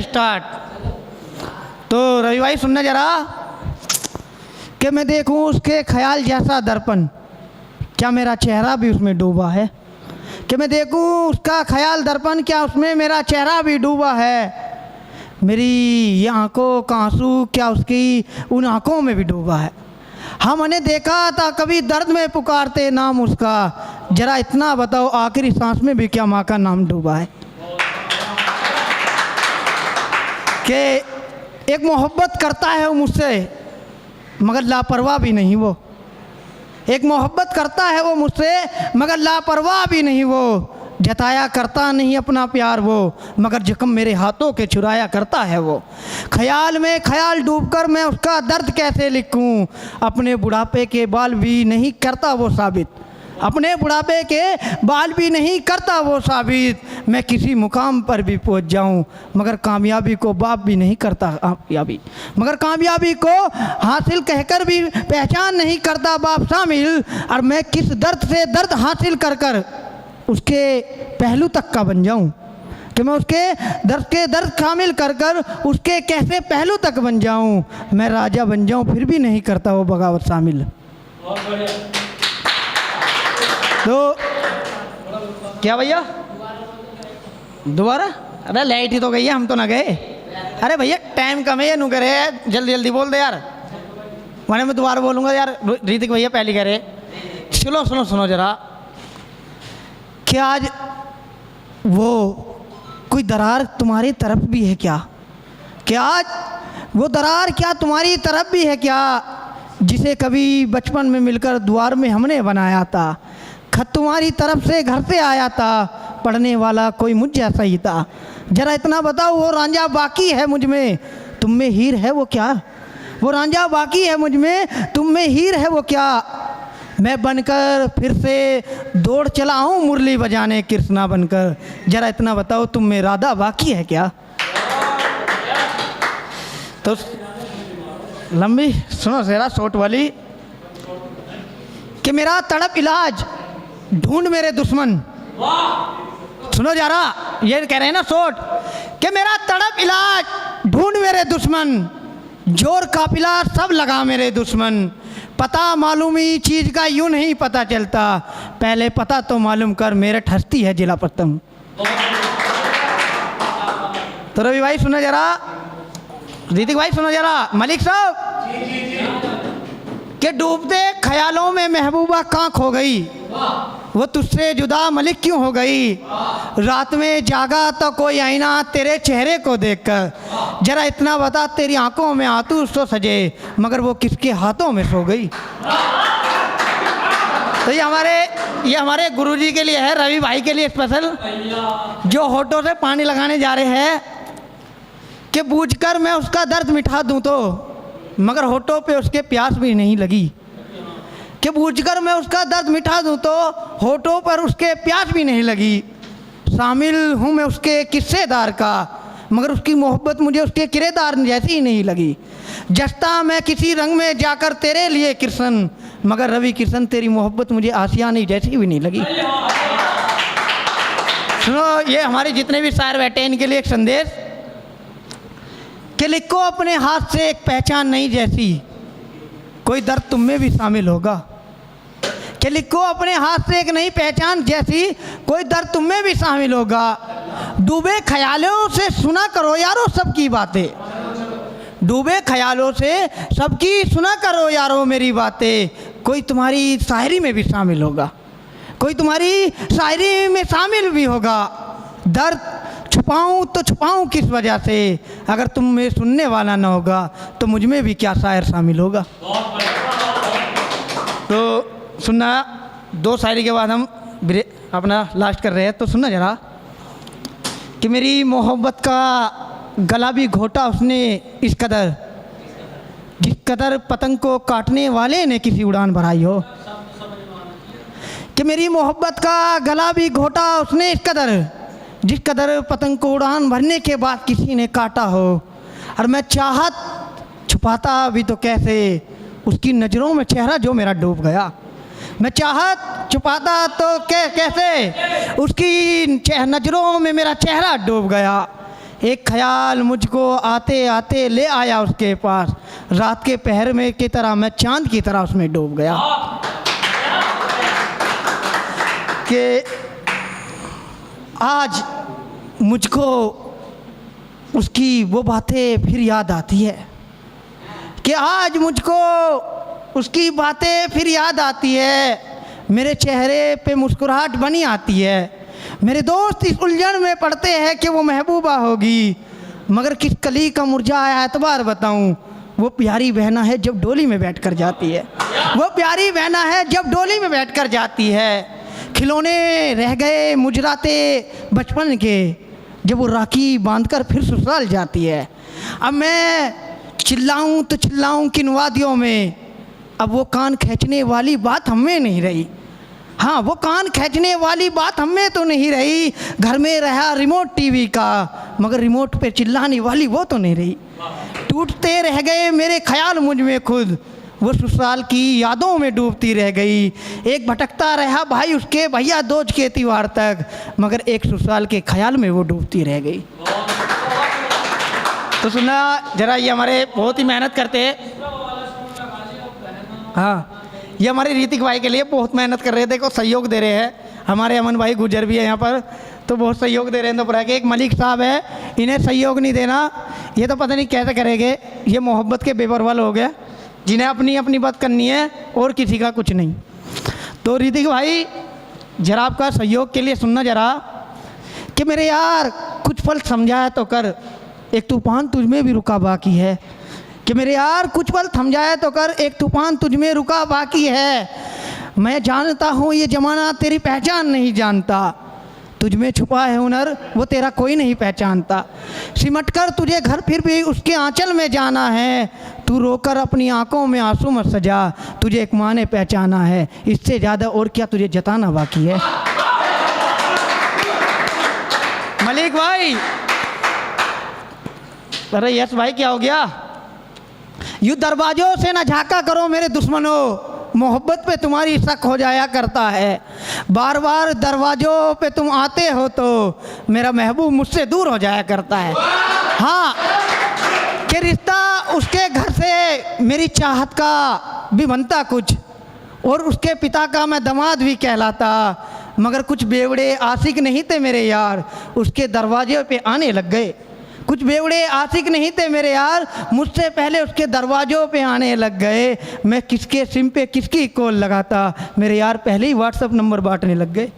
Start. तो रवि भाई सुनना जरा कि मैं देखूं उसके ख्याल जैसा दर्पण, क्या मेरा चेहरा भी उसमें डूबा है। कि मैं देखूं उसका ख्याल दर्पण, क्या उसमें मेरा चेहरा भी डूबा है। मेरी ये आंखों का आंसू क्या उसकी उन आंखों में भी डूबा है। हमने देखा था कभी दर्द में पुकारते नाम उसका, जरा इतना बताओ आखिरी सांस में भी क्या माँ का नाम डूबा है। कि एक मोहब्बत करता है वो मुझसे मगर लापरवाह भी नहीं वो। एक मोहब्बत करता है वो मुझसे मगर लापरवाह भी नहीं वो। जताया करता नहीं अपना प्यार वो, मगर जख्म मेरे हाथों के छुराया करता है वो। ख्याल में ख्याल डूबकर मैं उसका दर्द कैसे लिखूं। अपने बुढ़ापे के बाल भी नहीं करता वो साबित, अपने बुढ़ापे के बाल भी नहीं करता वो साबित। मैं किसी मुकाम पर भी पहुंच जाऊं मगर कामयाबी को बाप भी नहीं करता कामयाबी, मगर कामयाबी को हासिल कहकर भी पहचान नहीं करता बाप शामिल। और मैं किस दर्द से दर्द हासिल कर कर उसके पहलू तक का बन जाऊं, कि मैं उसके दर्द के दर्द शामिल कर कर उसके कैसे पहलू तक बन जाऊं। मैं राजा बन जाऊं फिर भी नहीं करता वो बगावत शामिल। तो क्या भैया दोबारा? अरे लाइट ही तो गई है, हम तो ना गए। अरे भैया टाइम कम है, नू करे जल्दी जल्दी बोल दे यार, मैंने मैं दोबारा बोलूँगा यार। ऋतिक भैया पहले कह रहे। सुनो सुनो सुनो जरा, क्या आज वो कोई दरार तुम्हारी तरफ भी है क्या? क्या आज वो दरार क्या तुम्हारी तरफ भी है क्या, जिसे कभी बचपन में मिलकर द्वार में हमने बनाया था। खत तुम्हारी तरफ से घर से आया था, पढ़ने वाला कोई मुझ जैसा ही था। जरा इतना बताओ वो रांझा बाकी है मुझ में, तुम में हीर है वो क्या। वो रांझा बाकी है मुझ में, तुम में हीर है वो क्या। मैं बनकर फिर से दौड़ चला हूँ मुरली बजाने कृष्णा बनकर, जरा इतना बताओ तुम में राधा बाकी है क्या। तो लंबी सुनो जरा शॉर्ट वाली, कि मेरा तड़प इलाज ढूंढ मेरे दुश्मन। सुनो जरा, ये कह रहे हैं ना शॉर्ट, कि मेरा तड़प इलाज ढूंढ मेरे दुश्मन। जोर काफिला सब लगा मेरे दुश्मन। पता मालूमी चीज़ का यूं नहीं पता चलता, पहले पता तो मालूम कर मेरठ हस्ती है जिला पत्तम। तो रवि भाई सुनो जरा, ऋतिक भाई सुनो जरा, मलिक साहब के डूबते ख्यालों में महबूबा कहाँ खो गई। वो तुझसे जुदा मलिक क्यों हो गई। रात में जागा तो कोई आईना तेरे चेहरे को देखकर, जरा इतना बता तेरी आंखों में आंसू तो सजे मगर वो किसके हाथों में सो गई। तो ये हमारे गुरुजी के लिए है, रवि भाई के लिए स्पेशल, जो होठों से पानी लगाने जा रहे हैं। कि बूझकर मैं उसका दर्द मिटा दूं तो मगर होठों पे उसके प्यास भी नहीं लगी। कि बूझकर मैं उसका दर्द मिटा दूं तो होठों पर उसके प्यास भी नहीं लगी। शामिल हूँ मैं उसके किस्सेदार का मगर उसकी मोहब्बत मुझे उसके किरदार जैसी ही नहीं लगी। जस्ता मैं किसी रंग में जाकर तेरे लिए कृष्ण, मगर रवि कृष्ण तेरी मोहब्बत मुझे आसियानी जैसी भी नहीं लगी। सुनो, ये हमारे जितने भी शायर बैठे हैं इनके लिए एक संदेश, कि लिखो अपने हाथ से एक पहचान नहीं जैसी, कोई दर्द तुम में भी शामिल होगा। कि लिखो अपने हाथ से एक नई पहचान जैसी, कोई दर्द तुम में भी शामिल होगा। डूबे ख्यालों से सुना करो यारो सबकी बातें, डूबे ख्यालों से सबकी सुना करो यारो मेरी बातें। कोई तुम्हारी शायरी में भी शामिल होगा, कोई तुम्हारी शायरी में शामिल भी होगा। दर्द छुपाऊं तो छुपाऊं किस वजह से, अगर तुम में सुनने वाला ना होगा तो मुझ में भी क्या शायर शामिल होगा। तो सुनना, दो शायरी के बाद हम अपना लास्ट कर रहे हैं। तो सुनना जरा, कि मेरी मोहब्बत का गला भी घोटा उसने इस कदर, जिस कदर पतंग को काटने वाले ने किसी उड़ान भराई हो। कि मेरी मोहब्बत का गला भी घोटा उसने इस कदर, जिस कदर पतंग को उड़ान भरने के बाद किसी ने काटा हो। और मैं चाहत छुपाता भी तो कैसे, उसकी नज़रों में चेहरा जो मेरा डूब गया। मैं चाहत छुपाता तो कैसे, उसकी नज़रों में मेरा चेहरा डूब गया। एक ख्याल मुझको आते आते ले आया उसके पास, रात के पहर में की तरह मैं चांद की तरह उसमें डूब गया। कि आज मुझको उसकी वो बातें फिर याद आती है, कि आज मुझको उसकी बातें फिर याद आती है, मेरे चेहरे पे मुस्कुराहट बनी आती है। मेरे दोस्त इस उलझन में पड़ते हैं कि वो महबूबा होगी, मगर किस कली का मुरझाया एतबार बताऊं, वो प्यारी बहना है जब डोली में बैठ कर जाती है, वो प्यारी बहना है जब डोली में बैठ कर जाती है। खिलौने रह गए मुजराते बचपन के, जब वो राखी बांधकर फिर ससुराल जाती है। अब मैं चिल्लाऊं तो चिल्लाऊं किन वादियों में, अब वो कान खींचने वाली बात हमें नहीं रही। हाँ, वो कान खींचने वाली बात हमें तो नहीं रही। घर में रहा रिमोट टीवी का, मगर रिमोट पे चिल्लाने वाली वो तो नहीं रही। टूटते रह गए मेरे ख्याल मुझ में खुद, वो ससुराल की यादों में डूबती रह गई। एक भटकता रहा भाई उसके भैया दोज के त्योहार तक, मगर एक ससुराल के ख्याल में वो डूबती रह गई। तो सुना जरा, ये हमारे बहुत ही मेहनत करते हैं। हाँ, ये हमारे ऋतिक भाई के लिए बहुत मेहनत कर रहे थे, को सहयोग दे रहे हैं। हमारे अमन भाई गुजर भी है यहाँ पर, तो बहुत सहयोग दे रहे हैं। दोपहर के एक मलिक साहब है, इन्हें सहयोग नहीं देना, ये तो पता नहीं कैसे करेंगे। ये मोहब्बत के बेपरवाह हो गया, जिन्हें अपनी अपनी बात करनी है और किसी का कुछ नहीं। तो ऋतिक भाई जरा आपका सहयोग के लिए सुनना जरा, कि मेरे यार कुछ पल समझाया तो कर, एक तूफान तुझ में भी रुका बाकी है। कि मेरे यार कुछ पल समझाया तो कर, एक तूफान तुझ में रुका बाकी है। मैं जानता हूँ ये ज़माना तेरी पहचान नहीं जानता, तुझ में छुपा है हुनर वो तेरा कोई नहीं पहचानता। सिमट कर तुझे घर फिर भी उसके आंचल में जाना है, तू रोकर अपनी आंखों में आंसू मत सजा, तुझे एक माँ ने पहचाना है, इससे ज़्यादा और क्या तुझे जताना बाकी है। मलिक भाई, अरे यस भाई क्या हो गया? यूँ दरवाज़ों से ना झाँका करो मेरे दुश्मनों, मोहब्बत पे तुम्हारी शक हो जाया करता है। बार बार दरवाज़ों पे तुम आते हो तो मेरा महबूब मुझसे दूर हो जाया करता है। हाँ, कि रिश्ता उसके घर से मेरी चाहत का भी बनता कुछ, और उसके पिता का मैं दामाद भी कहलाता, मगर कुछ बेवड़े आशिक नहीं थे मेरे यार, उसके दरवाजे पे आने लग गए। कुछ बेवड़े आशिक नहीं थे मेरे यार, मुझसे पहले उसके दरवाज़ों पे आने लग गए। मैं किसके सिम पे किसकी कॉल लगाता, मेरे यार पहले ही व्हाट्सएप नंबर बांटने लग गए।